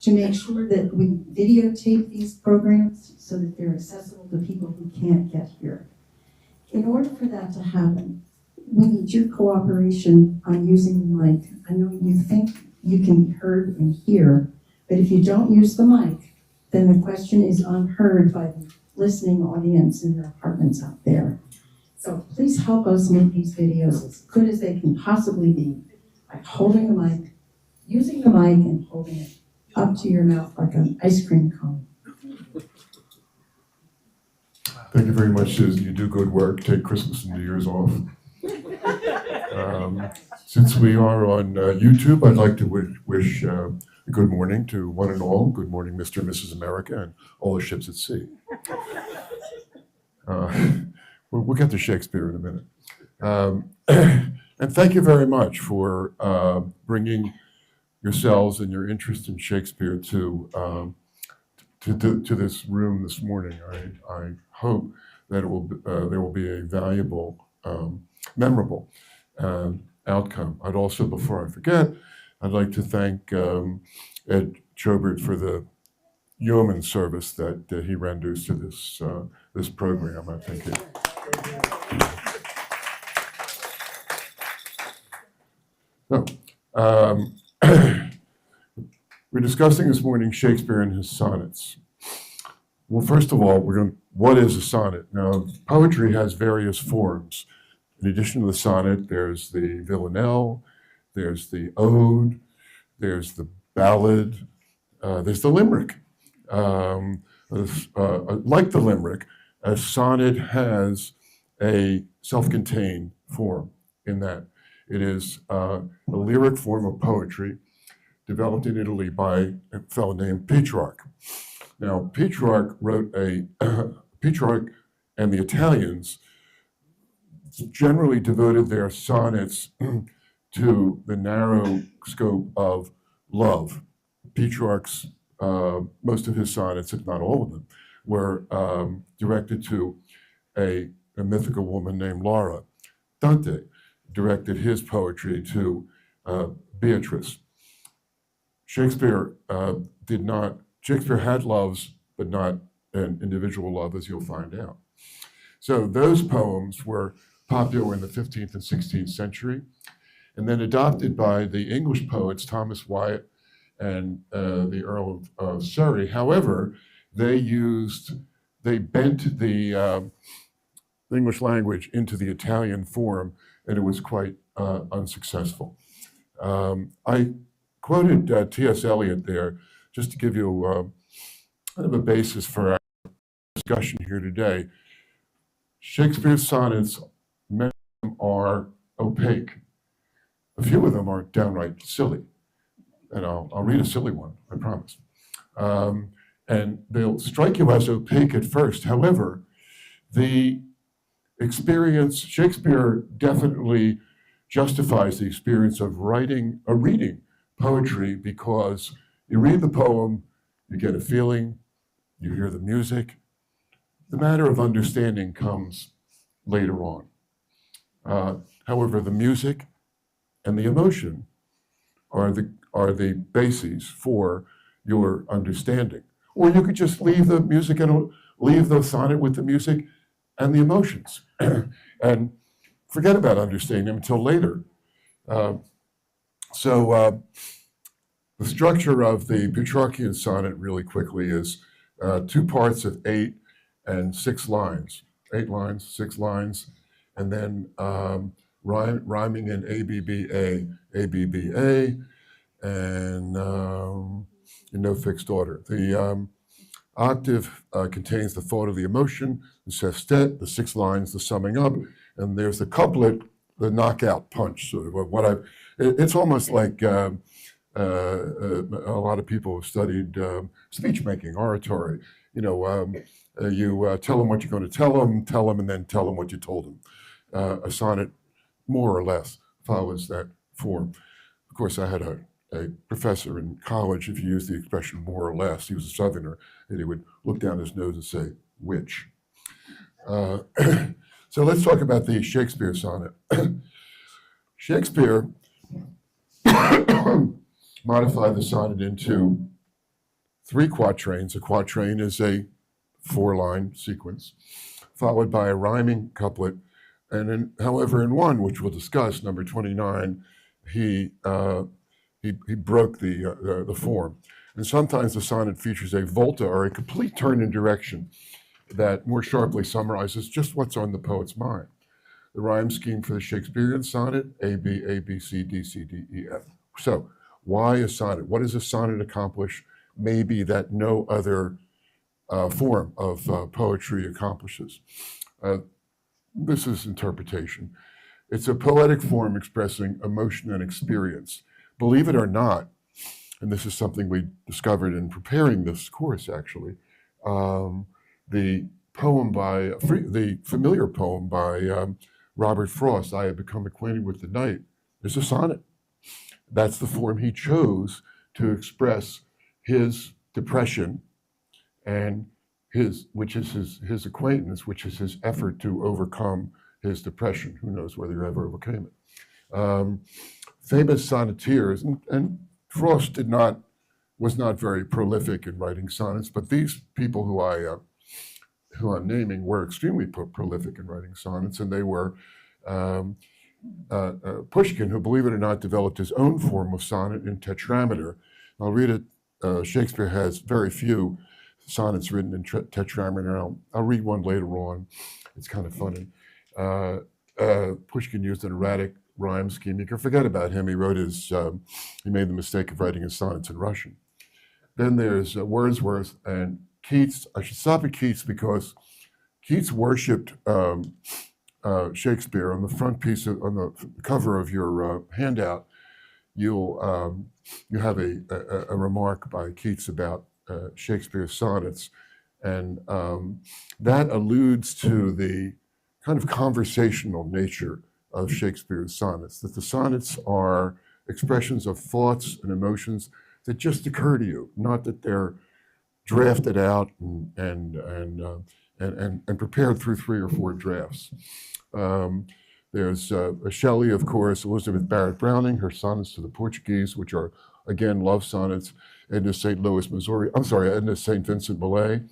to make sure that we videotape these programs so that they're accessible to people who can't get here. In order for that to happen, we need your cooperation on using the mic. I know you think you can be heard and hear, but if you don't use the mic, then the question is unheard by the listening audience in their apartments out there. So please help us make these videos as good as they can possibly be by holding the mic, using the mic and holding it up to your mouth like an ice cream cone. Thank you very much, Susan. You do good work. Take Christmas and New Year's off. Since we are on YouTube, I'd like to wish a good morning to one and all. Good morning, Mr. and Mrs. America, and all the ships at sea. We'll get to Shakespeare in a minute. And thank you very much for bringing yourselves and your interest in Shakespeare to this room this morning. I hope that there will be a valuable, memorable outcome. I'd also, before I forget, I'd like to thank Ed Chobert for the yeoman service that he renders to this program. I think it. So, we're discussing this morning Shakespeare and his sonnets. Well, first of all, what is a sonnet? Now, poetry has various forms. In addition to the sonnet, there's the villanelle, there's the ode, there's the ballad, there's the limerick. Like the limerick, a sonnet has a self-contained form in that it is a lyric form of poetry developed in Italy by a fellow named Petrarch. Now, Petrarch and the Italians generally devoted their sonnets to the narrow scope of love. Petrarch's, most of his sonnets, if not all of them, were directed to a mythical woman named Laura. Dante directed his poetry to Beatrice. Shakespeare Shakespeare had loves, but not an individual love, as you'll find out. So those poems were popular in the 15th and 16th century, and then adopted by the English poets Thomas Wyatt and the Earl of Surrey. However, they bent the English language into the Italian form, and it was quite unsuccessful. I quoted T.S. Eliot there just to give you kind of a basis for our discussion here today. Shakespeare's sonnets, many of them are opaque. A few of them are downright silly. And I'll read a silly one, I promise. And they'll strike you as opaque at first. However, the experience, Shakespeare definitely justifies the experience of reading poetry, because you read the poem, you get a feeling, you hear the music. The matter of understanding comes later on. However, the music and the emotion are the bases for your understanding. Or you could just leave the music and leave the sonnet with the music and the emotions and forget about understanding them until later. So the structure of the Petrarchian sonnet, really quickly, is 2 parts of 8 and 6 lines. 8 lines, 6 lines, and then rhyming in ABBA, ABBA, and in no fixed order. The octave contains the thought of the emotion, the sestet, the 6 lines, the summing up, and there's the couplet, the knockout punch, sort of it's almost like a lot of people have studied speech making, oratory. You tell them what you're going to tell them, and then tell them what you told them. A sonnet, more or less, follows that form. Of course, I had a professor in college, if you use the expression more or less, he was a Southerner, and he would look down his nose and say, which? So let's talk about the Shakespeare sonnet. Shakespeare modified the sonnet into 3 quatrains. A quatrain is a 4-line sequence, followed by a rhyming couplet. And in, however, in one, which we'll discuss, number 29, he broke the form. And sometimes the sonnet features a volta or a complete turn in direction that more sharply summarizes just what's on the poet's mind. The rhyme scheme for the Shakespearean sonnet, A, B, A, B, C, D, C, D, E, F. So why a sonnet? What does a sonnet accomplish? Maybe that no other form of poetry accomplishes. This is interpretation. It's a poetic form expressing emotion and experience. Believe it or not, and this is something we discovered in preparing this course actually, the familiar poem by Robert Frost, I Have Become Acquainted with the Night, is a sonnet. That's the form he chose to express his depression and which is his acquaintance, which is his effort to overcome his depression. Who knows whether he ever overcame it. Famous sonneteers, and Frost was not very prolific in writing sonnets, but these people who I'm naming were extremely prolific in writing sonnets, and they were Pushkin, who, believe it or not, developed his own form of sonnet in tetrameter. I'll read it. Shakespeare has very few sonnets written in tetrameter. I'll read one later on. It's kind of funny. Pushkin used an erratic rhyme scheme. You can forget about him. He made the mistake of writing his sonnets in Russian. Then there's Wordsworth and Keats. I should stop at Keats because Keats worshipped Shakespeare. On the front piece, on the cover of your handout, you have a remark by Keats about Shakespeare's sonnets, and that alludes to the kind of conversational nature of Shakespeare's sonnets, that the sonnets are expressions of thoughts and emotions that just occur to you, not that they're drafted out and prepared through 3 or 4 drafts. There's Shelley, of course, Elizabeth Barrett Browning, her sonnets to the Portuguese, which are, again, love sonnets, Edna St. Vincent Millay.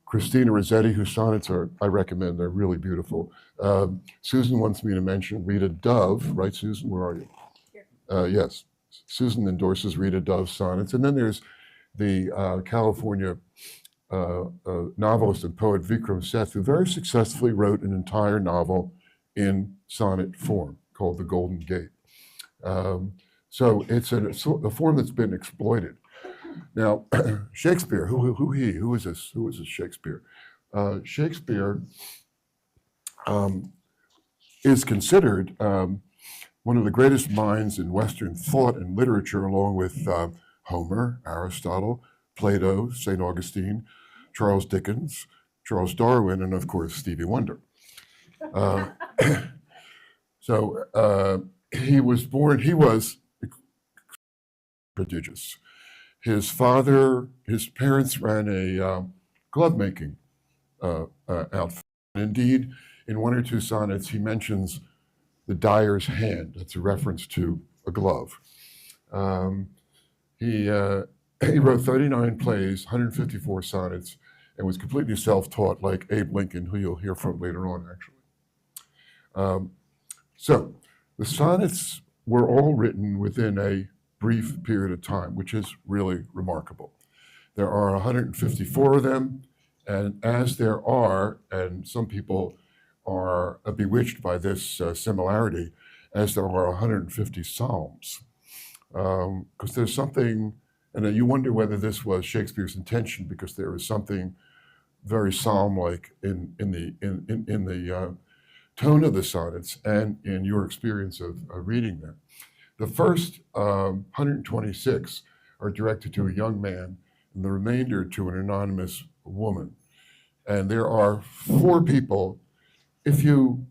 Christina Rossetti, whose sonnets I recommend, they're really beautiful. Susan wants me to mention Rita Dove, right, Susan? Where are you? Yes, Susan endorses Rita Dove's sonnets. And then there's the California novelist and poet Vikram Seth, who very successfully wrote an entire novel in sonnet form called The Golden Gate. So it's a form that's been exploited. Now, Shakespeare, who is this Shakespeare? Shakespeare is considered one of the greatest minds in Western thought and literature, along with Homer, Aristotle, Plato, St. Augustine, Charles Dickens, Charles Darwin, and of course, Stevie Wonder. He was prodigious. His parents ran a glove making outfit. Indeed, in 1 or 2 sonnets, he mentions the dyer's hand. That's a reference to a glove. He wrote 39 plays, 154 sonnets, and was completely self-taught, like Abe Lincoln, who you'll hear from later on, actually. So the sonnets were all written within a brief period of time, which is really remarkable. There are 154 of them, and as there are, and some people are bewitched by this similarity, as there are 150 psalms, because there's something, and you wonder whether this was Shakespeare's intention, because there is something very psalm-like in the tone of the sonnets and in your experience of reading them. The first 126 are directed to a young man, and the remainder to an anonymous woman. And there are 4 people. If you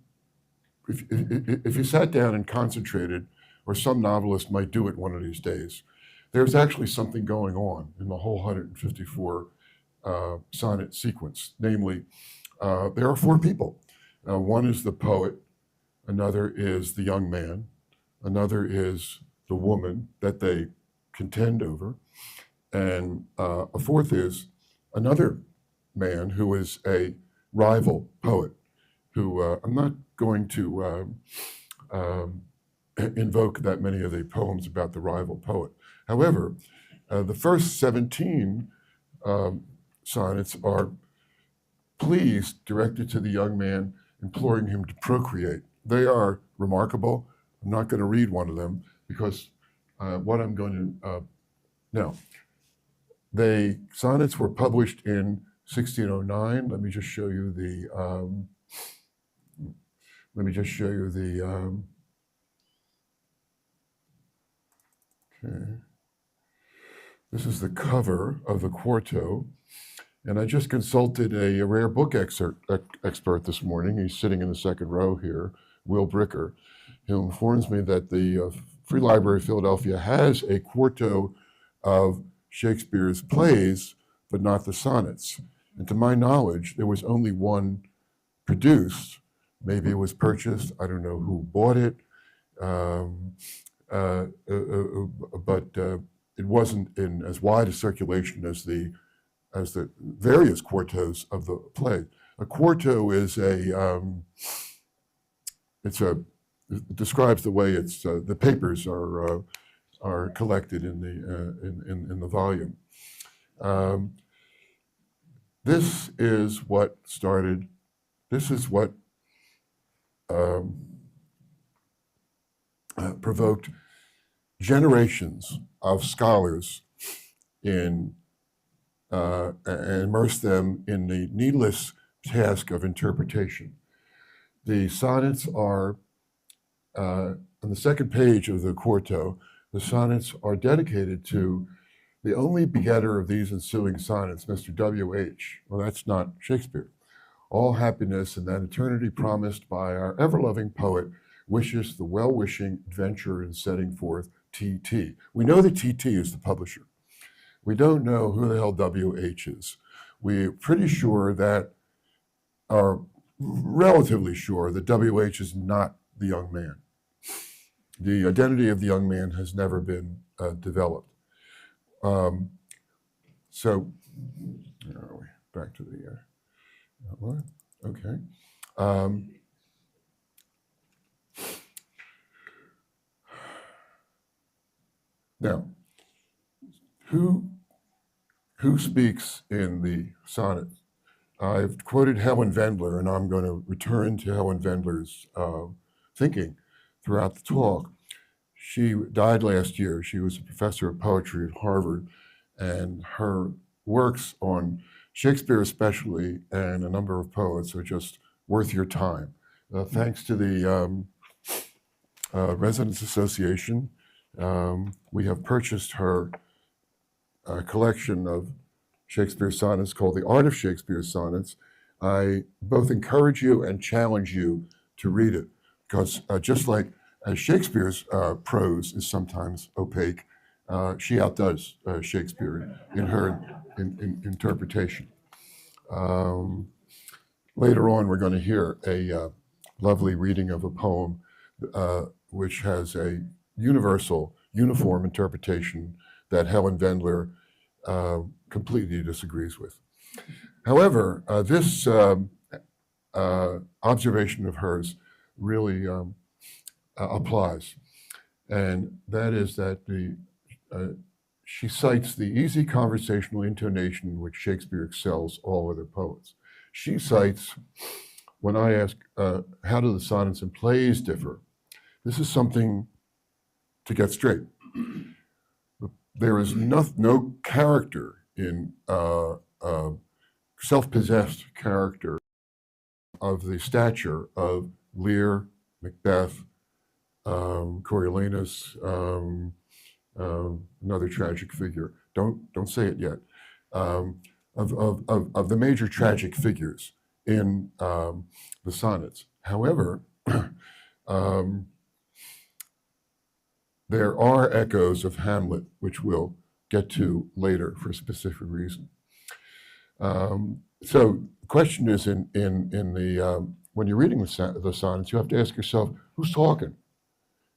sat down and concentrated, or some novelist might do it one of these days, there's actually something going on in the whole 154 sonnet sequence. Namely, there are 4 people. One is the poet, another is the young man, another is the woman that they contend over, And a fourth is another man who is a rival poet, who I'm not going to invoke that many of the poems about the rival poet. However, the first 17 sonnets are pleas directed to the young man, imploring him to procreate. They are remarkable. I'm not going to read one of them because what I'm going to now. The sonnets were published in 1609. Let me just show you the. Okay. This is the cover of the quarto. And I just consulted a rare book expert this morning. He's sitting in the second row here, Will Bricker, who informs me that the Free Library of Philadelphia has a quarto of Shakespeare's plays, but not the sonnets. And to my knowledge, there was only one produced. Maybe it was purchased. I don't know who bought it. But it wasn't in as wide a circulation as the various quartos of the play. A quarto is it describes the way the papers are collected in the volume. This is what provoked generations of scholars and immerse them in the needless task of interpretation. The sonnets are, on the second page of the quarto, the sonnets are dedicated to the only begetter of these ensuing sonnets, Mr. W.H. Well, that's not Shakespeare. All happiness and that eternity promised by our ever-loving poet wishes the well-wishing adventurer in setting forth T.T. We know that T.T. is the publisher. We don't know who the hell W.H. is. We're pretty sure that, are relatively sure that W.H. is not the young man. The identity of the young man has never been developed. So, where are we? Back to the outline. Okay. Now, who speaks in the sonnet? I've quoted Helen Vendler, and I'm going to return to Helen Vendler's thinking throughout the talk. She died last year. She was a professor of poetry at Harvard, and her works on Shakespeare especially, and a number of poets are just worth your time. Thanks to the Residents Association, we have purchased her collection of Shakespeare sonnets called The Art of Shakespeare Sonnets. I both encourage you and challenge you to read it, because just like as Shakespeare's prose is sometimes opaque, she outdoes Shakespeare in her interpretation. Later on, we're going to hear a lovely reading of a poem which has a uniform interpretation that Helen Vendler completely disagrees with. However, this observation of hers really applies, and that is that she cites the easy conversational intonation in which Shakespeare excels all other poets. She cites, when I ask, how do the sonnets and plays differ? This is something to get straight. There is no character in self-possessed character of the stature of Lear, Macbeth, Coriolanus, another tragic figure. Don't say it yet. Of the major tragic figures in the sonnets. However, there are echoes of Hamlet, which we'll get to later for a specific reason. So the question is, in the when you're reading the sonnets, you have to ask yourself, who's talking?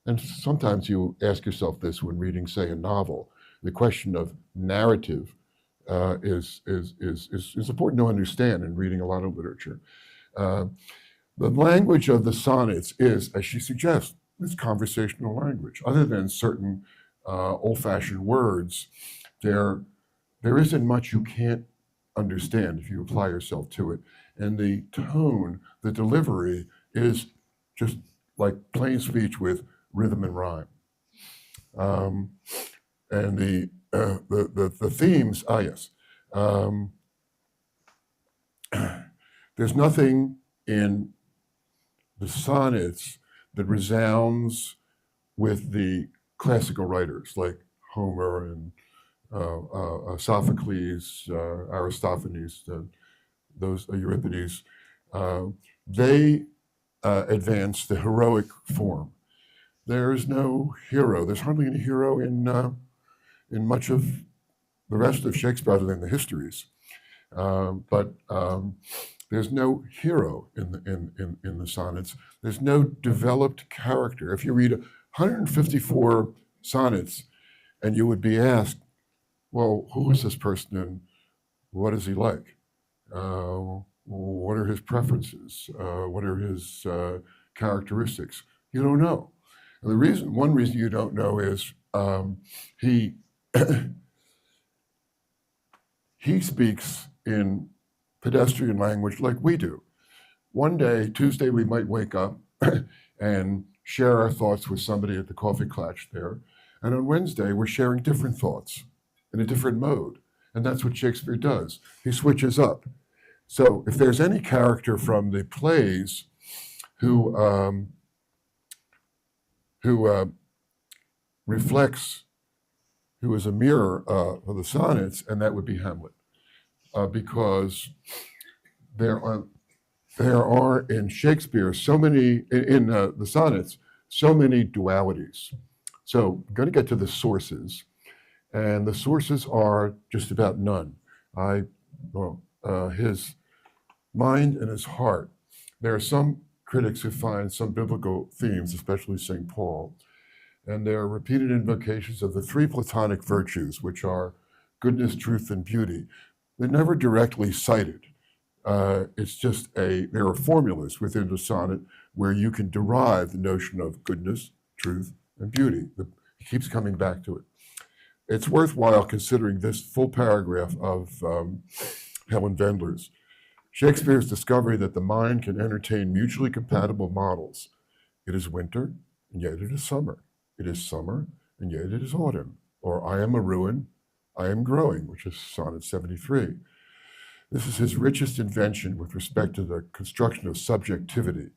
And sometimes you ask yourself this when reading, say, a novel. the question of narrative is important to understand in reading a lot of literature. The language of the sonnets is, as she suggests, it's conversational language. Other than certain old-fashioned words, there isn't much you can't understand if you apply yourself to it. And the tone, the delivery is just like plain speech with rhythm and rhyme. And the themes, yes. There's nothing in the sonnets that resounds with the classical writers like Homer and Sophocles, Aristophanes, those Euripides. They advance the heroic form. There's no hero. There's hardly any hero in much of the rest of Shakespeare other than the histories. But there's no hero in the sonnets. There's no developed character. If you read 154 sonnets, and you would be asked, well, who is this person and what is he like? What are his preferences? What are his characteristics? You don't know. And one reason you don't know is he he speaks in pedestrian language like we do. One day, Tuesday, we might wake up and share our thoughts with somebody at the coffee klatch there. And on Wednesday, we're sharing different thoughts in a different mode. And that's what Shakespeare does. He switches up. So if there's any character from the plays who reflects, who is a mirror of the sonnets, and that would be Hamlet. Because there are in Shakespeare so many, in the sonnets, so many dualities. So I'm going to get to the sources, and the sources are just about none. His mind and his heart. There are some critics who find some biblical themes, especially St. Paul, and there are repeated invocations of the three Platonic virtues, which are goodness, truth, and beauty. They're never directly cited. It's just there are formulas within the sonnet where you can derive the notion of goodness, truth, and beauty. He keeps coming back to it. It's worthwhile considering this full paragraph of Helen Vendler's. Shakespeare's discovery that the mind can entertain mutually compatible models. It is winter, and yet it is summer. It is summer, and yet it is autumn. Or I am a ruin, I am growing, which is Sonnet 73. This is his richest invention with respect to the construction of subjectivity.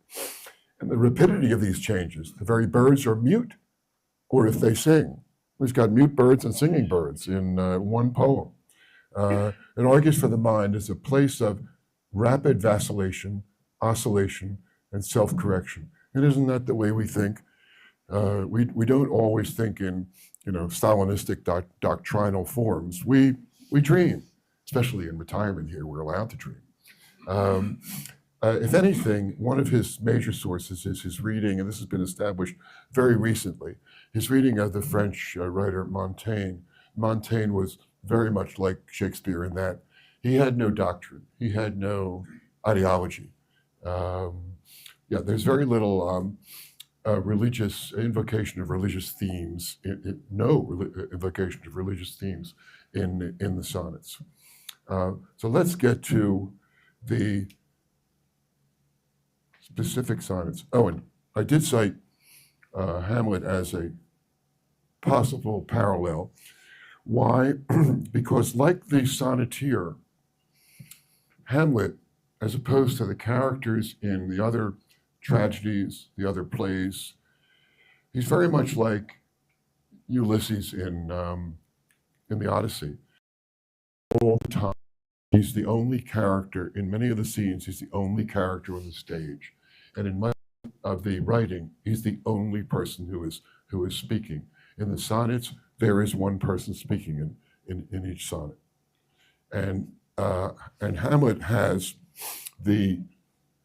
And the rapidity of these changes, the very birds are mute, or if they sing. He's got mute birds and singing birds in one poem. It argues for the mind as a place of rapid vacillation, oscillation, and self-correction. And isn't that the way we think? We don't always think in Stalinistic doctrinal forms. We dream, especially in retirement here, we're allowed to dream. If anything, one of his major sources is his reading, and this has been established very recently, his reading of the French writer Montaigne. Montaigne was very much like Shakespeare in that he had no doctrine, he had no ideology. There's very little religious invocation of religious themes, invocation of religious themes in the sonnets. So let's get to the specific sonnets. Oh, and I did cite Hamlet as a possible parallel. Why? Because like the sonneteer, Hamlet, as opposed to the characters in the other tragedies, the other plays, he's very much like Ulysses in the Odyssey. All the time, he's the only character in many of the scenes. He's the only character on the stage, and in much of the writing, he's the only person who is speaking. In the sonnets, there is one person speaking in each sonnet, and Hamlet has the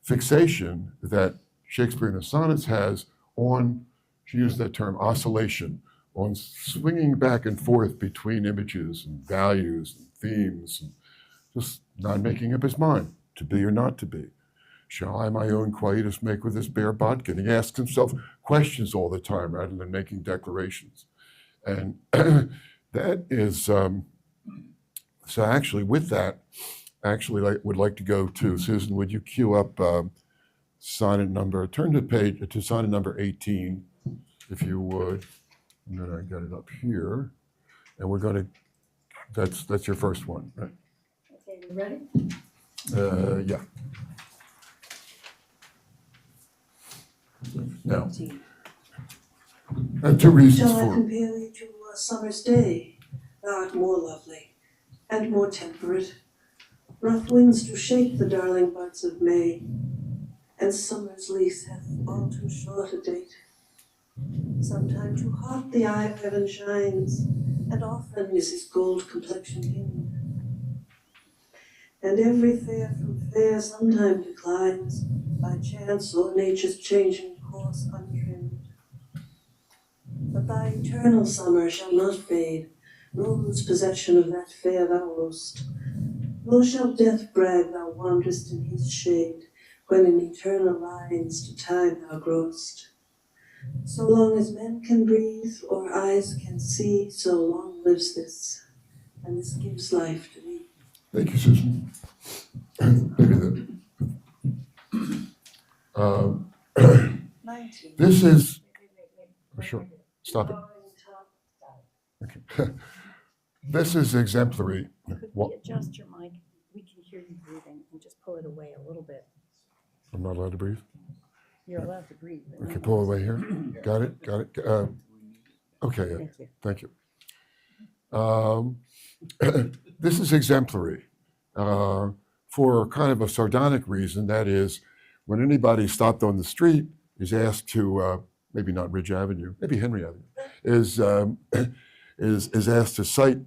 fixation that Shakespeare in the sonnets has on, she used that term, oscillation, on swinging back and forth between images and values and themes, and just not making up his mind to be or not to be. Shall I my own quietus make with this bare bodkin? He asks himself questions all the time rather than making declarations. And that is, so actually with that, actually would like to go to, Susan, would you cue up sonnet number, turn to sonnet number 18, if you would. And then I got it up here. And we're going to, that's your first one, right? Okay, you ready? Yeah. Now, and two reasons Shall I for compare thee to a summer's day? Thou art more lovely and more temperate. Rough winds do shake the darling buds of May, and summer's lease hath all too short a date. Sometime too hot the eye of heaven shines, and often is his gold complexion dimmed. And every fair from fair sometime declines, by chance or nature's changing course untrimmed. But thy eternal summer shall not fade, nor lose possession of that fair thou owest. Nor shall death brag thou wanderest in his shade, when in eternal lines to time thou growest. So long as men can breathe or eyes can see, so long lives this, and this gives life to thee. Thank you, Susan. Maybe the, 19. this is, sure, stop it. Okay. This is exemplary. Could What? we adjust your mic? We can hear you breathing and just pull it away a little bit. I'm not allowed to breathe. You're allowed to breathe. but Okay, no pull one's- away here. Got it, got it. Okay, Thank you. thank you. This is exemplary for kind of a sardonic reason. That is, when anybody stopped on the street is asked to, maybe not Ridge Avenue, maybe Henry Avenue, is asked to cite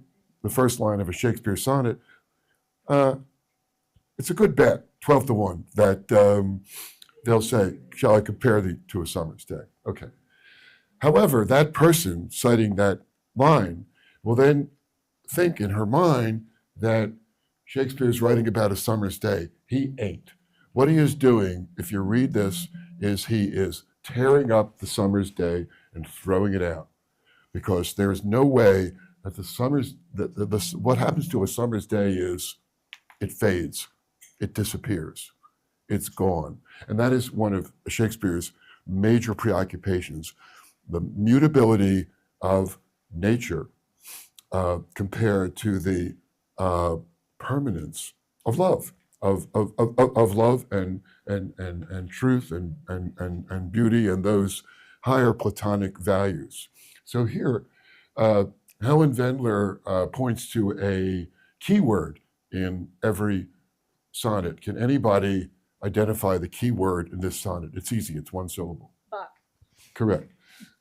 the first line of a Shakespeare sonnet, it's a good bet, 12 to 1, that they'll say, shall I compare thee to a summer's day? Okay. However, that person citing that line will then think in her mind that Shakespeare's writing about a summer's day. He ain't. What he is doing, if you read this, is he is tearing up the summer's day and throwing it out. Because there is no way that what happens to a summer's day is it fades, it disappears, it's gone. And that is one of Shakespeare's major preoccupations, the mutability of nature compared to the permanence of love, of love and truth and beauty and those higher Platonic values. So here, Helen Wendler points to a keyword in every sonnet. Can anybody identify the key word in this sonnet? It's easy, it's one syllable. Buck. Correct.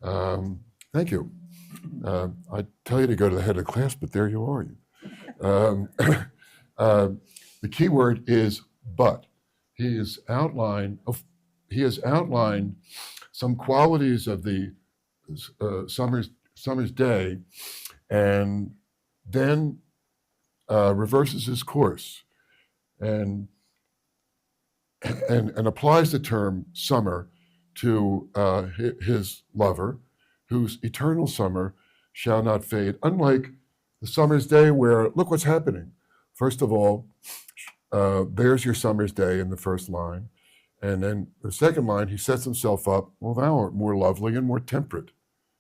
Thank you. I tell you to go to the head of the class, but there you are. The key word is but. He has outlined some qualities of the summer's day, and then reverses his course and applies the term summer to his lover, whose eternal summer shall not fade. Unlike the summer's day, where look what's happening. First of all, there's your summer's day in the first line. And then the second line, he sets himself up, well, thou art more lovely and more temperate.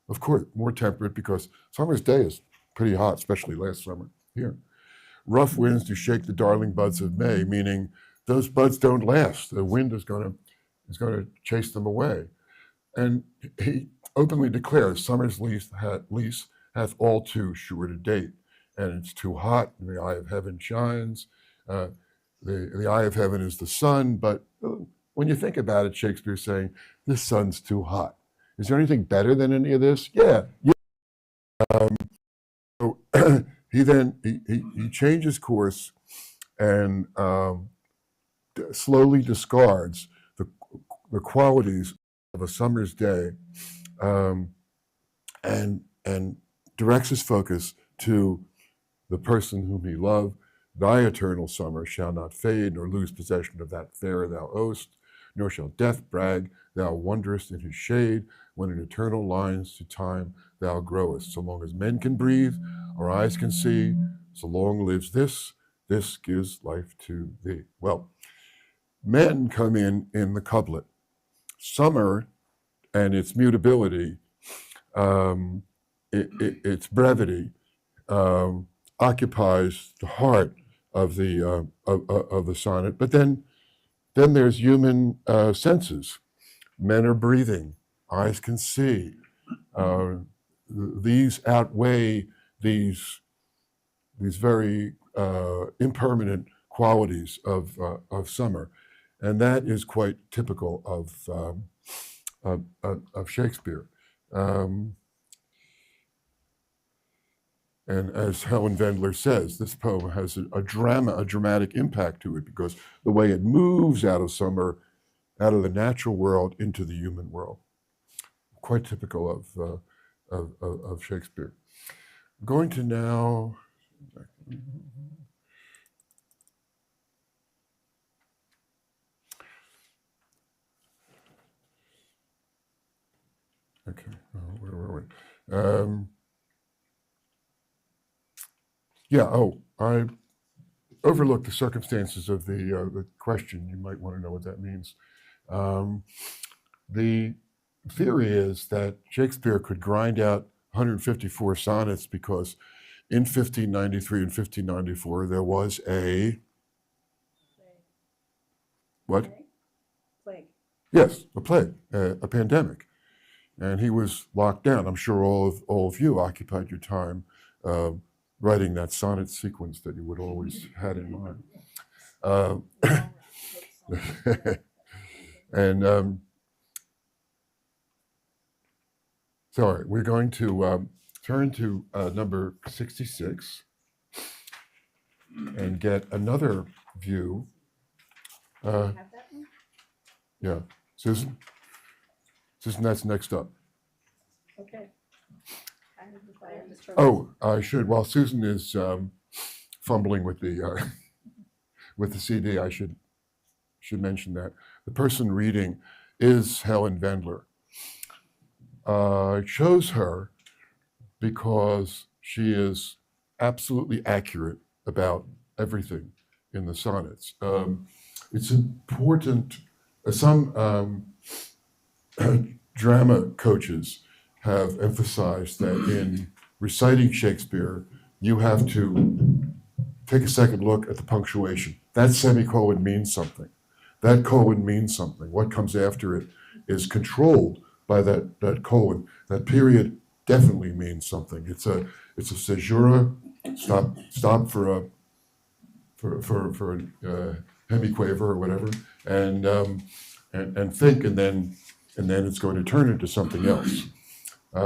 Of course, more temperate because summer's day is pretty hot, especially last summer here. Rough winds do shake the darling buds of May, meaning those buds don't last. The wind is going to chase them away. And he openly declares, summer's lease hath all too short a date, and it's too hot, and the eye of heaven shines. The eye of heaven is the sun, but when you think about it, Shakespeare's saying, this sun's too hot. Is there anything better than any of this? Yeah. So he changes course and slowly discards the qualities of a summer's day, and and directs his focus to the person whom he loved. Thy eternal summer shall not fade, nor lose possession of that fair thou owest, nor shall death brag, thou wanderest in his shade, when in eternal lines to time thou growest. So long as men can breathe, our eyes can see, so long lives this gives life to thee. Well, men come in the couplet. Summer and its mutability, its brevity, occupies the heart of the sonnet. But then there's human senses. Men are breathing, eyes can see. These outweigh these very impermanent qualities of summer, and that is quite typical of Shakespeare. And as Helen Vendler says, this poem has a dramatic impact to it because the way it moves out of summer, out of the natural world into the human world. Quite typical of Shakespeare. I'm going to now. Okay, where were we? I overlooked the circumstances of the question. You might want to know what that means. The theory is that Shakespeare could grind out 154 sonnets because in 1593 and 1594 there was a what? Plague. Yes, a plague, a pandemic, and he was locked down. I'm sure all of you occupied your time writing that sonnet sequence that you would always had in mind. And sorry, we're going to turn to number 66 and get another view. Have that one? Yeah, Susan, that's next up. Okay. Oh, I should. While Susan is fumbling with the CD, I should mention that the person reading is Helen Vendler. I chose her because she is absolutely accurate about everything in the sonnets. It's important. Some drama coaches have emphasized that in reciting Shakespeare, you have to take a second look at the punctuation. That semicolon means something. That colon means something. What comes after it is controlled by that colon. That period definitely means something. It's a caesura. Stop for a hemiquaver or whatever, and think, and then it's going to turn into something else. I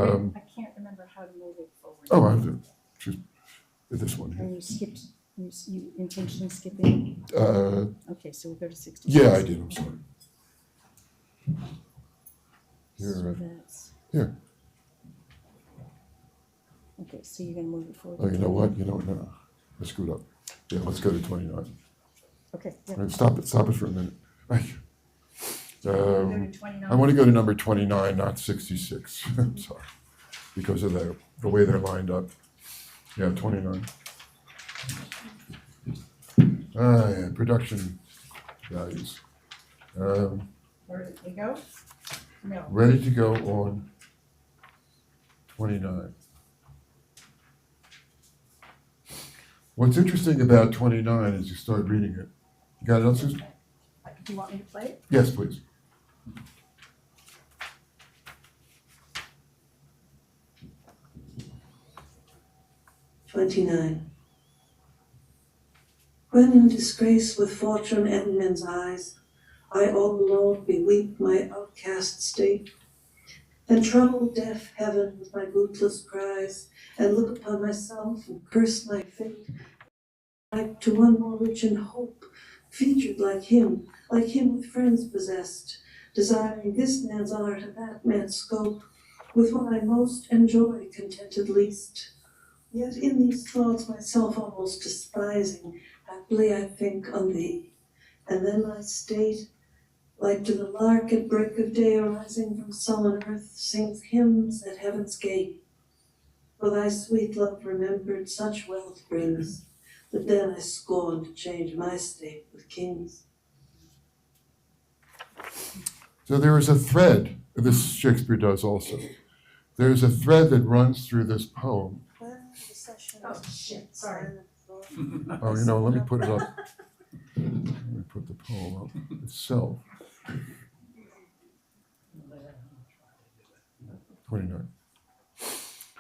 can't remember how to move it forward. Oh, I have to choose this one here. And you skipped, you intentionally skipping? Okay, so we'll go to 66. Yeah, I did. I'm sorry. So that's, Here. okay, so you're gonna move it forward. Oh, you know what? No, I screwed up. Yeah, let's go to 29. Okay, yeah. All right, stop it for a minute. Go to 29. I want to go to number 29, not 66. I'm sorry, because of the way they're lined up. Yeah, 29. Yeah, production values. Where did we go? No. Ready to go on 29. What's interesting about 29 is you start reading it. You got it, else? Do you want me to play it? Yes, please. "29. When in disgrace with fortune and men's eyes, I all alone beweep my outcast state, then trouble deaf heaven with my bootless cries, and look upon myself and curse my fate, like to one more rich in hope, featured like him with friends possessed, desiring this man's art and that man's scope, with what I most enjoy contented least. Yet in these thoughts myself almost despising, haply I think on thee, and then my state, like to the lark at break of day arising from sullen earth, sings hymns at heaven's gate. For thy sweet love remembered such wealth brings, that then I scorn to change my state with kings. So there is a thread, this Shakespeare does also. There's a thread that runs through this poem. Oh, shit, sorry. Oh, let me put it up. Let me put the poem up itself. 29.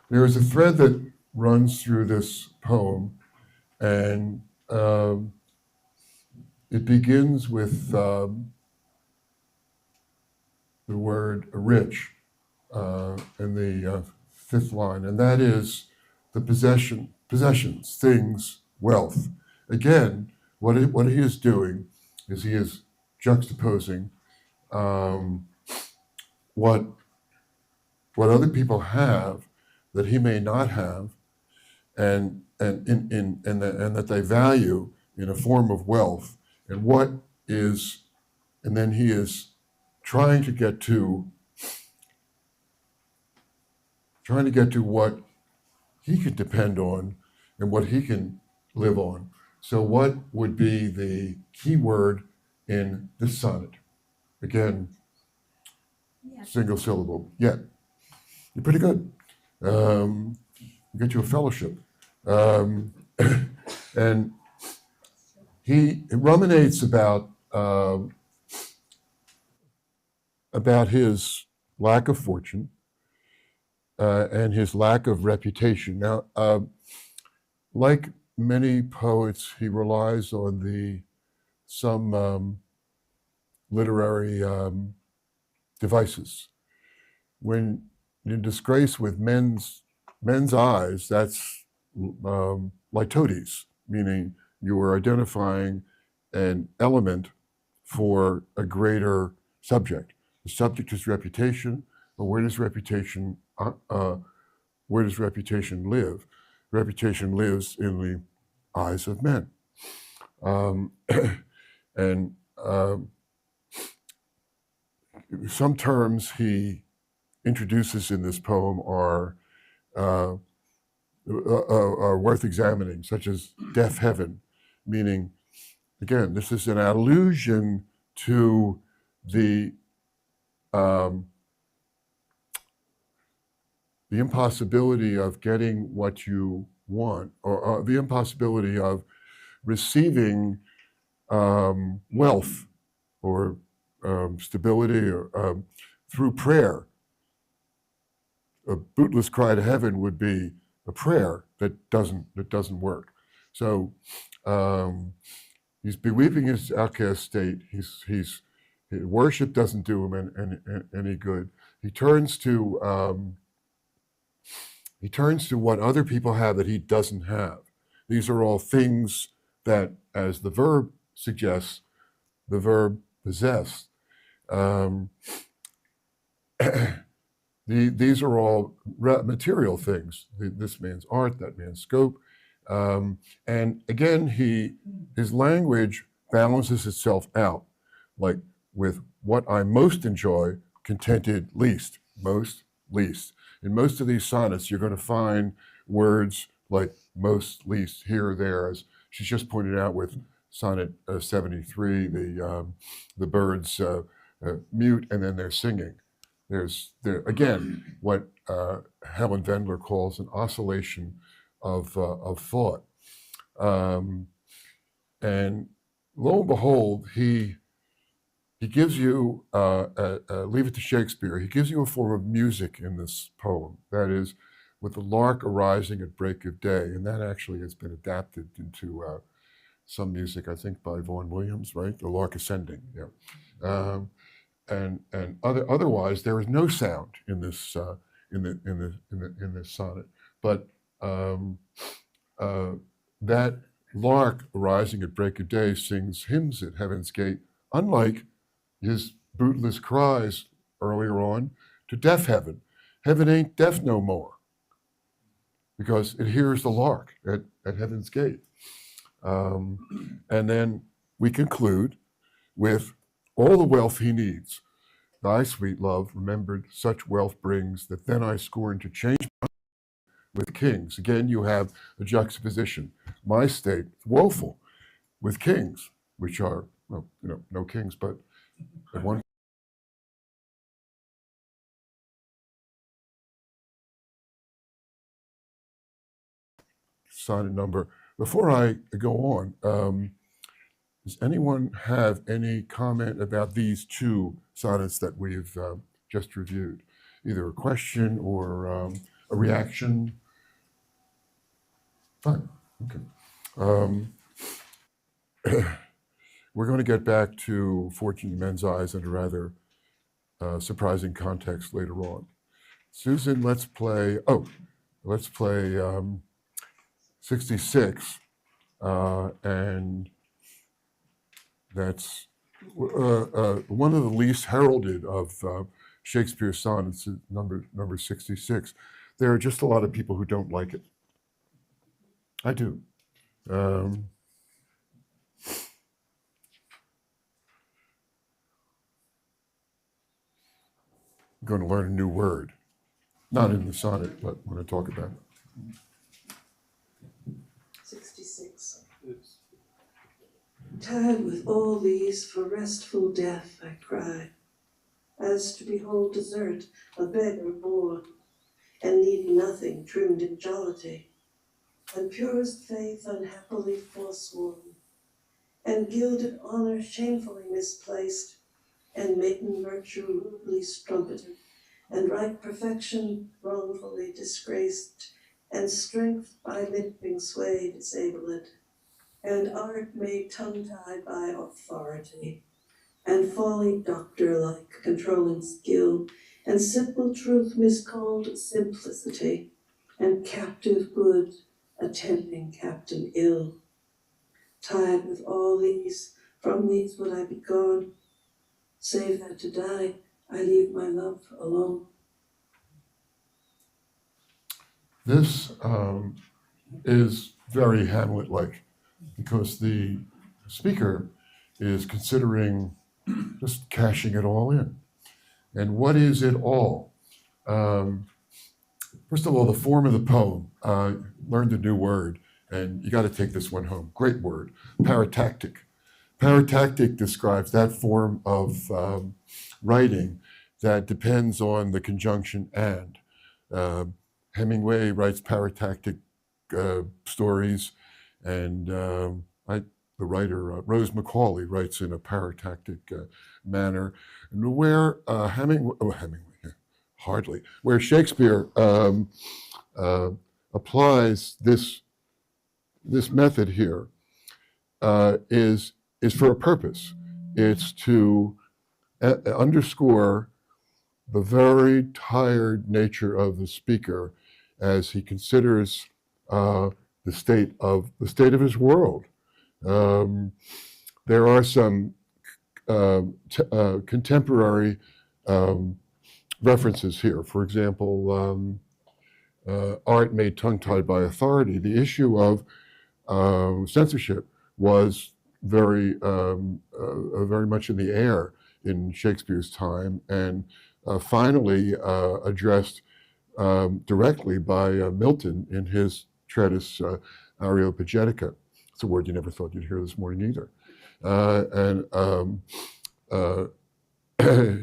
There is a thread that runs through this poem, and it begins with the word rich in the fifth line, and that is the possessions, things, wealth. Again, what he is doing is he is juxtaposing what other people have that he may not have, and that they value in a form of wealth, and then he is trying to get to what he can depend on and what he can live on. So what would be the key word in this sonnet? Again, single syllable. Yet. You're pretty good. Get you a fellowship. And he ruminates about his lack of fortune and his lack of reputation. Now, like many poets, he relies on some literary devices. When you're in disgrace with men's eyes, that's litotes, meaning you are identifying an element for a greater subject. The subject is reputation, but where does reputation live? Reputation lives in the eyes of men. And some terms he introduces in this poem are worth examining, such as deaf heaven, meaning, again, this is an allusion to the impossibility of getting what you want, or the impossibility of receiving wealth or stability or through prayer. A bootless cry to heaven would be a prayer that doesn't work. So he's beweeping his outcast state. His worship doesn't do him any good. He turns to what other people have that he doesn't have. These are all things that, as the verb suggests, the verb possess. These are all material things. This man's art, that man's scope. And again, his language balances itself out, like with what I most enjoy, contented least, most, least. In most of these sonnets, you're going to find words like most, least, here or there, as she's just pointed out with sonnet 73, the birds mute and then they're singing. There's again what Helen Wendler calls an oscillation of thought, and lo and behold, he gives you leave it to Shakespeare. He gives you a form of music in this poem, that is, with the lark arising at break of day, and that actually has been adapted into some music, I think, by Vaughan Williams, right? The lark ascending, yeah. And otherwise, there is no sound in this in this sonnet. But that lark arising at break of day sings hymns at heaven's gate, unlike his bootless cries earlier on to deaf heaven. Heaven ain't deaf no more, because it hears the lark at heaven's gate. And then we conclude with all the wealth he needs. Thy sweet love remembered such wealth brings, that then I scorn to change with kings. Again, you have a juxtaposition. My state, woeful, with kings, which are, well, no kings, but at one sonnet number. Before I go on, does anyone have any comment about these two sonnets that we've just reviewed? Either a question or a reaction? Fine, okay. We're going to get back to Fortune in Men's Eyes in a rather surprising context later on. Susan, let's play 66, and that's one of the least heralded of Shakespeare's sonnets, number 66. There are just a lot of people who don't like it. I do. I'm going to learn a new word. Not in the sonnet, but when I talk about it. 66. Tired with all these for restful death, I cry, as to behold desert, a beggar born, and needing nothing trimmed in jollity, and purest faith unhappily forsworn, and gilded honor shamefully misplaced, and maiden virtue rudely strumpeted, and right perfection wrongfully disgraced, and strength by limping sway disabled, and art made tongue-tied by authority, and folly doctor-like controlling skill, and simple truth miscalled simplicity, and captive good attending captain ill. Tired with all these, from these would I be gone, save that to die I leave my love alone. This is very Hamlet-like, because the speaker is considering just cashing it all in. And what is it all? First of all, the form of the poem. Learned a new word, and you got to take this one home. Great word, paratactic. Paratactic describes that form of writing that depends on the conjunction and. Hemingway writes paratactic stories, and the writer Rose Macaulay writes in a paratactic manner. And where where Shakespeare applies this method here is for a purpose. It's to underscore the very tired nature of the speaker as he considers the state of his world. There are some contemporary references here. For example, art made tongue-tied by authority. The issue of censorship was very much in the air in Shakespeare's time, and finally addressed directly by Milton in his treatise Areopagitica. It's a word you never thought you'd hear this morning either.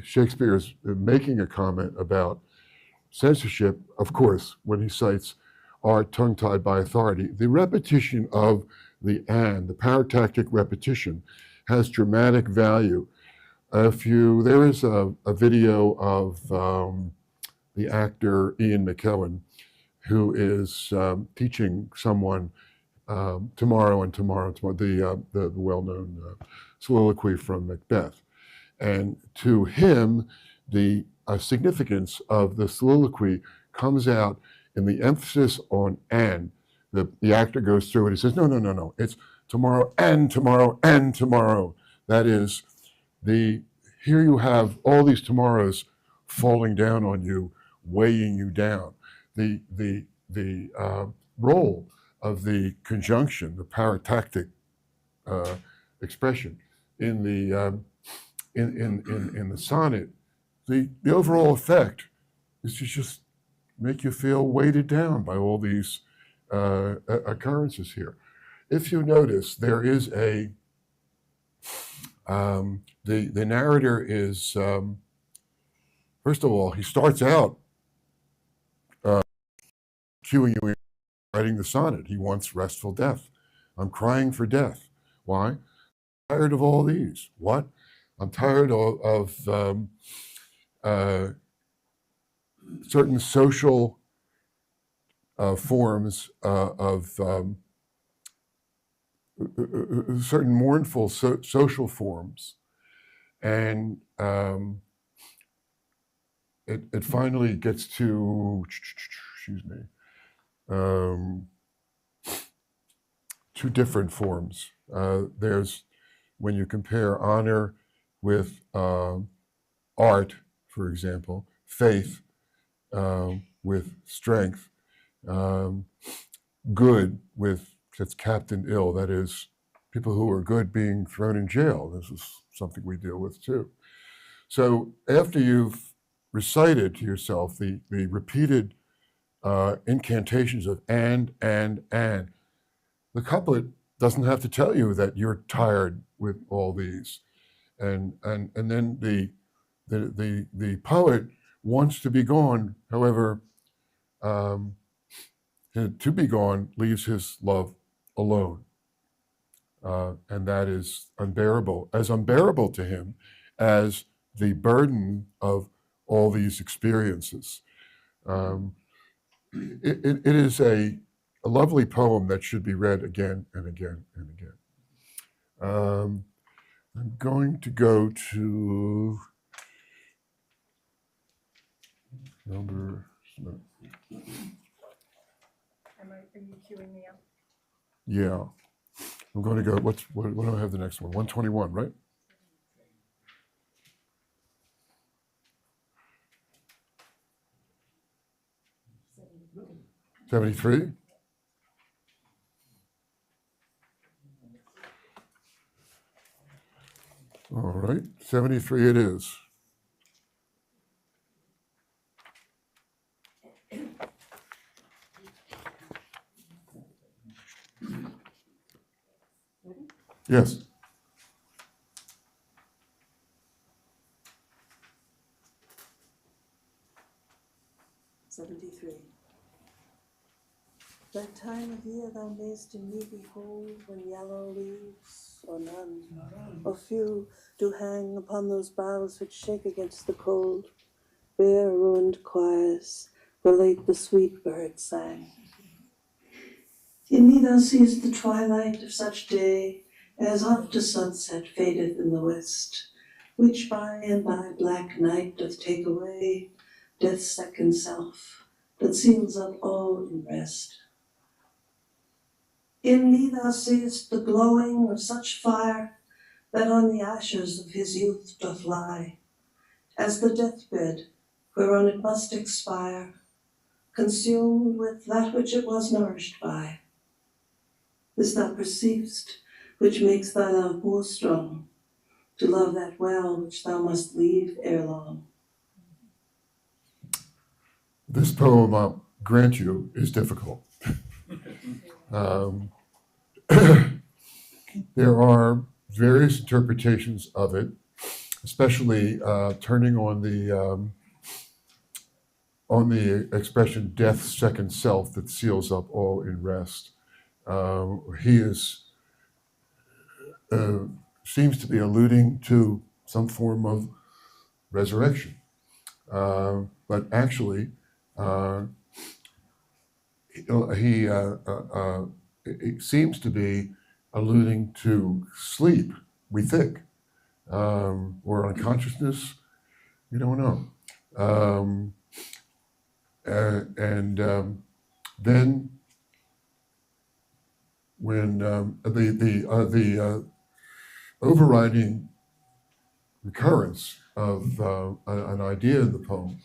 Shakespeare is making a comment about censorship, of course, when he cites art tongue-tied by authority. The repetition of the paratactic repetition, has dramatic value. There is a video of the actor Ian McKellen, who is teaching someone tomorrow, the well-known soliloquy from Macbeth. And to him, the significance of the soliloquy comes out in the emphasis on and. The actor goes through it. He says, no. It's tomorrow and tomorrow and tomorrow. That is, here you have all these tomorrows falling down on you weighing you down. The role of the conjunction, the paratactic expression in the sonnet, the overall effect is to just make you feel weighted down by all these occurrences here. If you notice, there is the narrator is, first of all, he starts out cueing you in, writing the sonnet. He wants restful death. I'm crying for death. Why? I'm tired of all these. What? I'm tired of certain social forms of certain mournful social forms. And it finally gets to, excuse me, two different forms. There's when you compare honor with art, for example, faith with strength, good with that's captain ill, that is, people who are good being thrown in jail. This is something we deal with too. So after you've recited to yourself the repeated incantations of and, the couplet doesn't have to tell you that you're tired with all these. And then the poet wants to be gone, however, to be gone leaves his love alone. And that is unbearable to him as the burden of all these experiences. It is a lovely poem that should be read again and again and again. I'm going to go to number. Are you queuing me up? Yeah, I'm going to go. What do I have the next one? 121, right? '73. All right, 73 it is. Yes. '73. That time of year thou mayst in me behold, when yellow leaves, or none, or few, do hang upon those boughs which shake against the cold. Bare ruined choirs, where late the sweet bird sang. In me thou seest the twilight of such day, as oft a sunset fadeth in the west, which by and by black night doth take away death's second self, that seals up all in rest. In me thou seest the glowing of such fire, that on the ashes of his youth doth lie, as the deathbed whereon it must expire, consumed with that which it was nourished by. This thou perceiv'st, which makes thy love more strong, to love that well which thou must leave ere long. This poem, I'll grant you, is difficult. There are various interpretations of it, especially turning on the expression "death's second self that seals up all in rest." He seems to be alluding to some form of resurrection, but actually, it seems to be alluding to sleep, we think, or unconsciousness. You don't know. Then when the overriding recurrence of an idea in the poem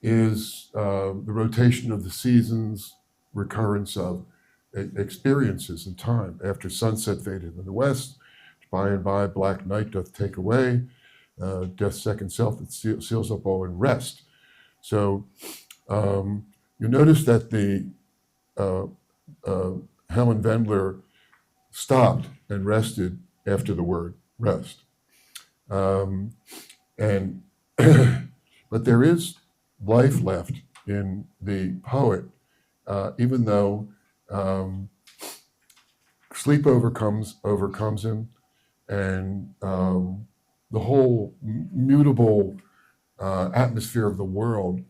is the rotation of the seasons, recurrence of experiences in time. After sunset faded in the west, by and by black night doth take away, death's second self that seals up all in rest. So you notice that the Helen Wendler stopped and rested after the word rest. And but there is life left in the poet, even though sleep overcomes him, and the whole mutable atmosphere of the world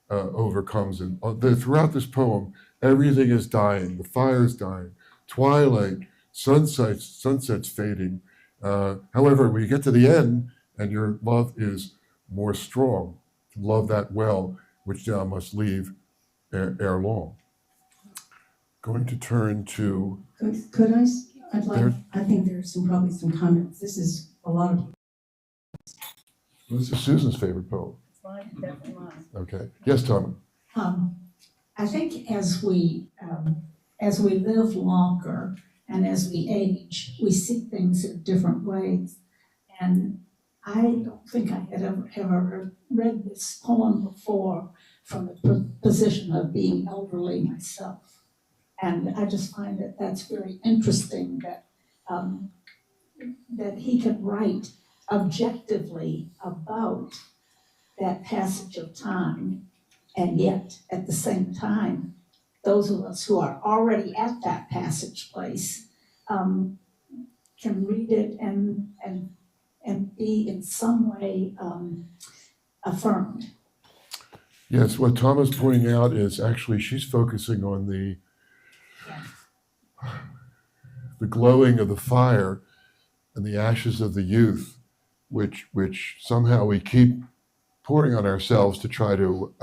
overcomes him. Throughout this poem, everything is dying. The fire is dying. Twilight, sunsets fading. However, when you get to the end, and your love is more strong, love that well, which thou must leave ere long. Going to turn to. Could I'd like, I think there's probably some comments. This is a lot of. This is Susan's favorite poem. It's mine, definitely mine. Okay. Yes, Tom. I think as we live longer and as we age, we see things in different ways. And I don't think I had ever read this poem before from the position of being elderly myself. And I just find that that's very interesting that that he could write objectively about that passage of time, and yet at the same time, those of us who are already at that passage place can read it and be in some way affirmed. Yes, what Tom is pointing out is actually she's focusing on the glowing of the fire and the ashes of the youth, which somehow we keep pouring on ourselves to try to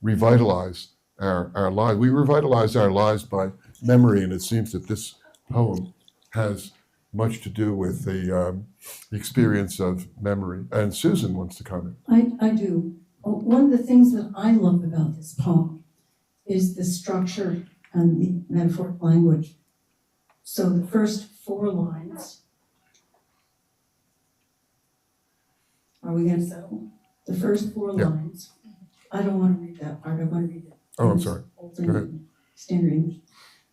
revitalize our lives. We revitalize our lives by memory, and it seems that this poem has much to do with the experience of memory. And Susan wants to comment. I do. One of the things that I love about this poem is the structure and the metaphoric language. So the first 4 lines, are we going to settle? The first 4 Yeah. lines, I don't want to read that part, I want to read it. Oh, I'm sorry. Old Go ahead. English, Standard English.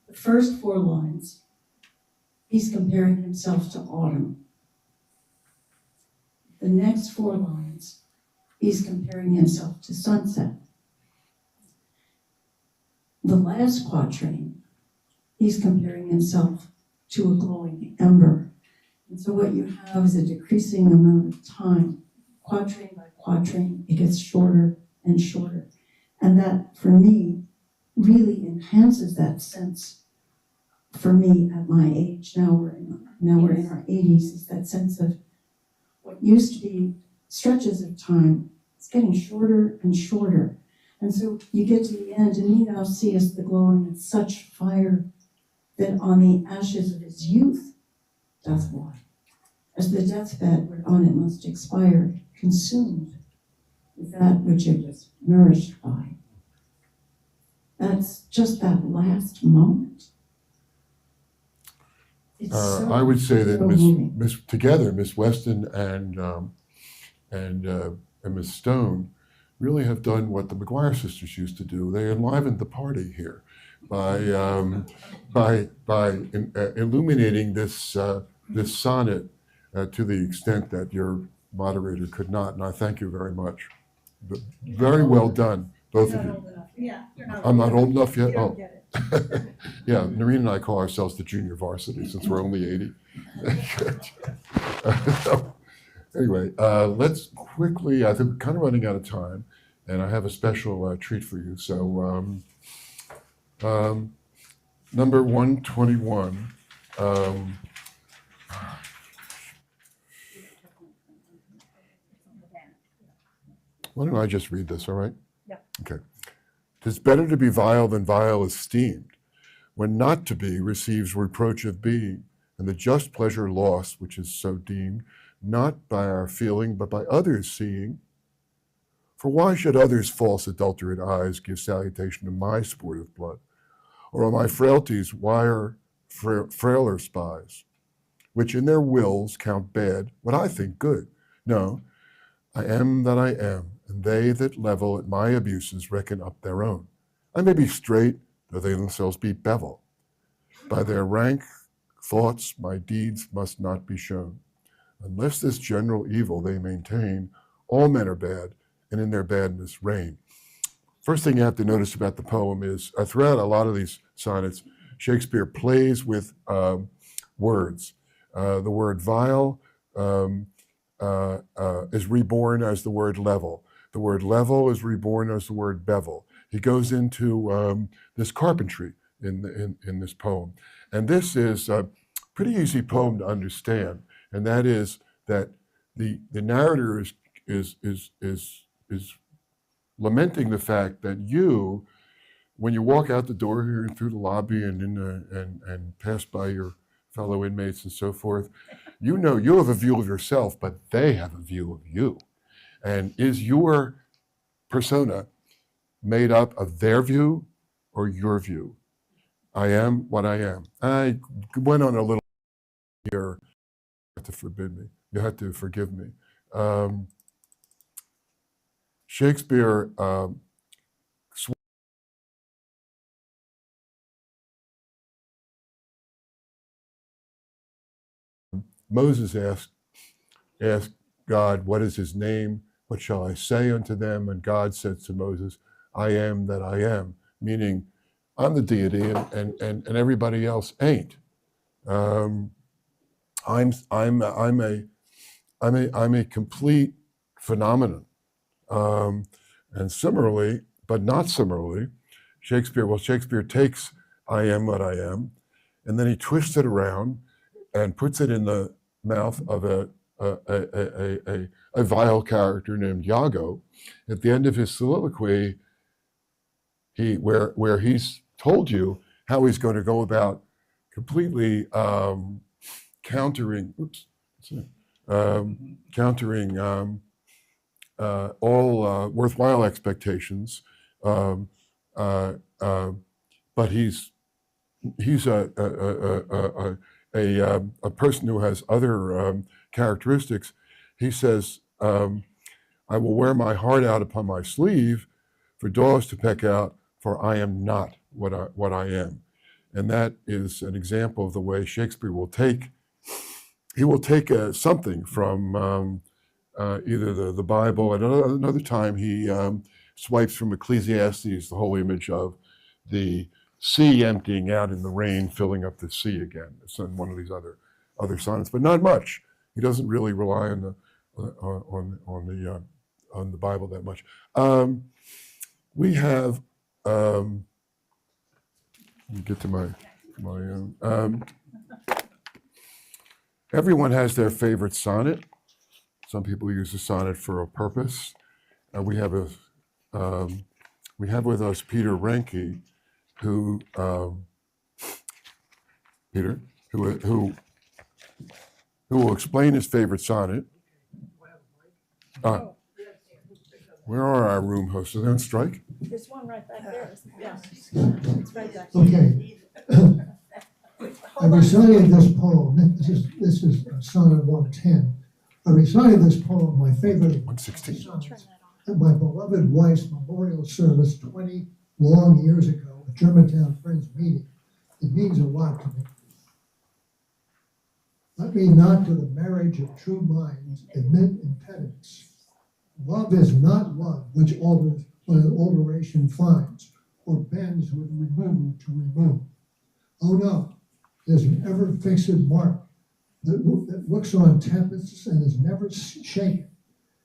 The first 4 lines, he's comparing himself to autumn. The next 4 lines, he's comparing himself to sunset. The last quatrain, he's comparing himself to a glowing ember. And so what you have is a decreasing amount of time. Quatrain by quatrain, it gets shorter and shorter. And that, for me, really enhances that sense, for me at my age, now we're in our 80s, is that sense of what used to be stretches of time. It's getting shorter and shorter. And so you get to the end, and he now sees the glowing with such fire that on the ashes of his youth doth lie. As the deathbed whereon it must expire, consumed with that which it was nourished by. That's just that last moment. It's I would say that so moving. Miss Weston and Miss Stone really have done what the McGuire sisters used to do. They enlivened the party here by illuminating this sonnet to the extent that your moderator could not, and I thank you very much. But very well done, both of you. Yeah. I'm not old enough yet? You don't Oh, get it. yeah, Noreen and I call ourselves the junior varsity since we're only 80. So, anyway, let's quickly, I think we're kind of running out of time, and I have a special treat for you. So, number 121. Why don't I just read this, all right? Yeah. Okay. 'Tis better to be vile than vile esteemed, when not to be receives reproach of being, and the just pleasure lost, which is so deemed, not by our feeling, but by others seeing. For why should others' false adulterate eyes give salutation to my sportive blood? Or are my frailties frailer spies, which in their wills count bad what I think good? No, I am that I am, and they that level at my abuses reckon up their own. I may be straight, though they themselves be bevel. By their rank thoughts my deeds must not be shown. Unless this general evil they maintain, all men are bad, and in their badness reign. First thing you have to notice about the poem is throughout a lot of these sonnets, Shakespeare plays with words. The word vile is reborn as the word level. The word level is reborn as the word bevel. He goes into this carpentry in this poem. And this is a pretty easy poem to understand. And that is that the narrator is lamenting the fact that you, when you walk out the door here and through the lobby and and pass by your fellow inmates and so forth, you know you have a view of yourself, but they have a view of you. And is your persona made up of their view or your view? I am what I am. I went on a little here. You have to forbid me. You have to forgive me. Shakespeare Moses asked God, what is his name? What shall I say unto them? And God said to Moses, I am that I am, meaning I'm the deity and everybody else ain't. I'm a complete phenomenon. And similarly, but not similarly, Shakespeare takes I am what I am, and then he twists it around and puts it in the mouth of a vile character named Iago. At the end of his soliloquy, where he's told you how he's going to go about completely countering all worthwhile expectations, but he's a person who has other characteristics. He says, I will wear my heart out upon my sleeve for dogs to peck out, for I am not what I am. And that is an example of the way Shakespeare will take something from either the Bible, and another time he swipes from Ecclesiastes, the whole image of the sea emptying out in the rain, filling up the sea again. It's in one of these other sonnets, but not much. He doesn't really rely on the Bible that much. We have. Let me get to my everyone has their favorite sonnet. Some people use a sonnet for a purpose. We have with us Peter Renke, who will explain his favorite sonnet. Where are our room hosts? Are they on strike? There's one right back there. Yeah. It's right back. Okay. I recited this poem. This is sonnet 110. I recited this poem, my favorite 116. at my beloved wife's memorial service 20 long years ago at Germantown Friends meeting. It means a lot to me. Let me not to the marriage of true minds admit impediments. Love is not love which alters when an alteration finds, or bends with removal to remove. Oh no, there's an ever-fixed mark that looks on tempests and is never shaken.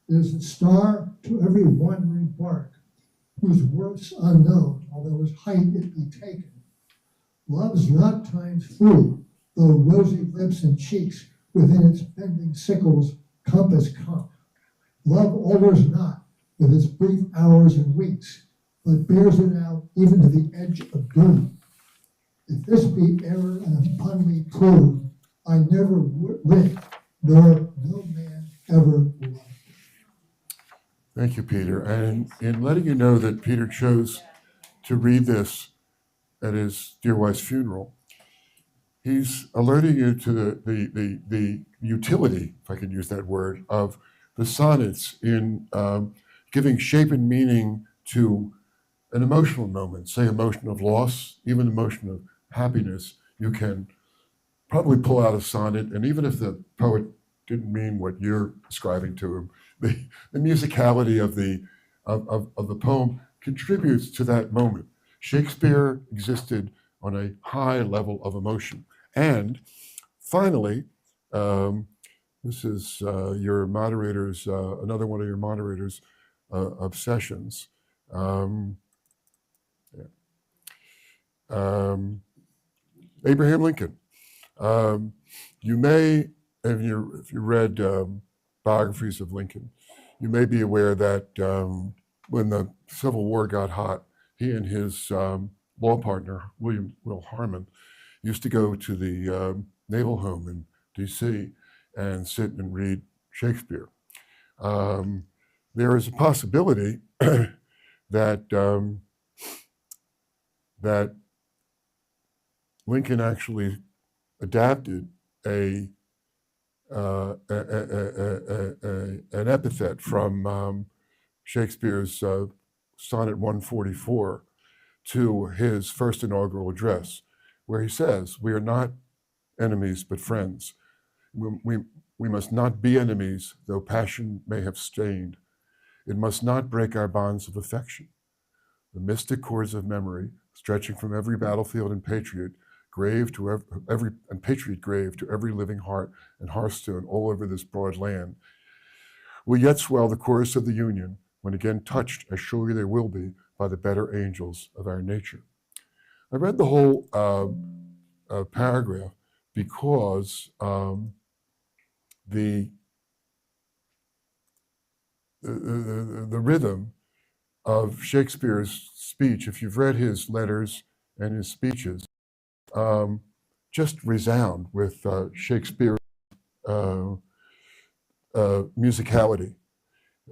There's a star to every wandering bark, whose worth's unknown, although his height it be taken. Love's not time's food, though rosy lips and cheeks within its bending sickle's compass come. Love alters not with its brief hours and weeks, but bears it out even to the edge of doom. If this be error and upon me prove, I never writ, nor no man ever loved. Thank you, Peter. And in letting you know that Peter chose to read this at his dear wife's funeral, he's alerting you to the utility, if I can use that word, of the sonnets in giving shape and meaning to an emotional moment, say emotion of loss, even emotion of happiness. You can probably pull out a sonnet, and even if the poet didn't mean what you're ascribing to him, the musicality of the poem contributes to that moment. Shakespeare existed on a high level of emotion. And finally, this is your moderator's, another one of your moderator's obsessions. Abraham Lincoln. You may, if you read biographies of Lincoln, you may be aware that when the Civil War got hot, he and his law partner, Will Harmon, used to go to the Naval Home in D.C. and sit and read Shakespeare. There is a possibility that that Lincoln actually adapted an epithet from Shakespeare's Sonnet 144 to his first inaugural address, where he says, "We are not enemies but friends. We must not be enemies, though passion may have stained. It must not break our bonds of affection. The mystic cords of memory, stretching from every battlefield and patriot grave to every living heart and hearthstone all over this broad land, will yet swell the chorus of the Union when again touched, as surely they will be, by the better angels of our nature." I read the whole paragraph because the rhythm of Shakespeare's speech, if you've read his letters and his speeches, just resound with Shakespeare's musicality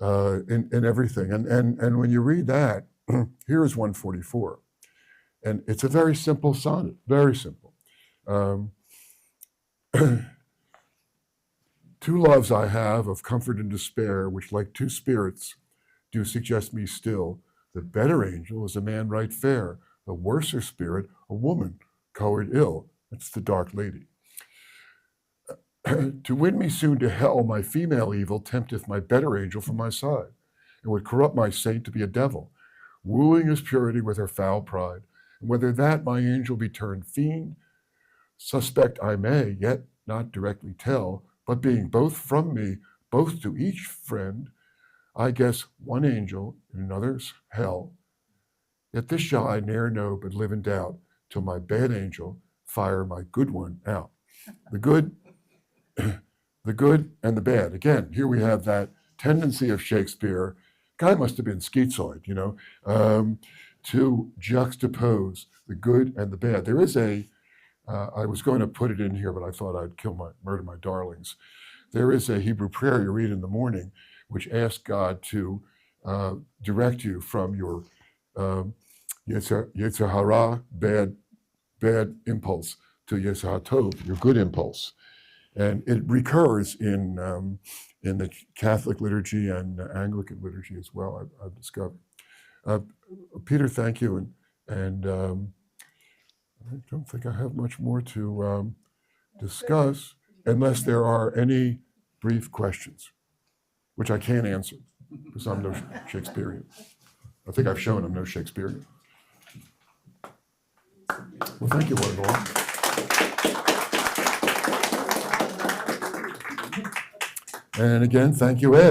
in everything. And when you read that, here is 144. And it's a very simple sonnet, very simple. Two loves I have of comfort and despair, which like two spirits do suggest me still. The better angel is a man right fair, the worser spirit a woman colored ill. That's the dark lady. To win me soon to hell, my female evil tempteth my better angel from my side, and would corrupt my saint to be a devil, wooing his purity with her foul pride. And whether that my angel be turned fiend, suspect I may, yet not directly tell, but being both from me, both to each friend, I guess one angel in another's hell. Yet this shall I ne'er know, but live in doubt, till my bad angel fire my good one out. The good, the good and the bad. Again, here we have that tendency of Shakespeare. Guy must have been schizoid, to juxtapose the good and the bad. There is I was going to put it in here, but I thought I'd murder my darlings. There is a Hebrew prayer you read in the morning, which asks God to direct you from your Yetzer hara, bad impulse, to Yetzer tov, your good impulse. And it recurs in the Catholic liturgy and Anglican liturgy as well, I've discovered. Peter, thank you. And I don't think I have much more to discuss unless there are any brief questions, which I can't answer because I'm no Shakespearean. I think I've shown I'm no Shakespearean. Well, thank you, one and all. And again, thank you, Ed.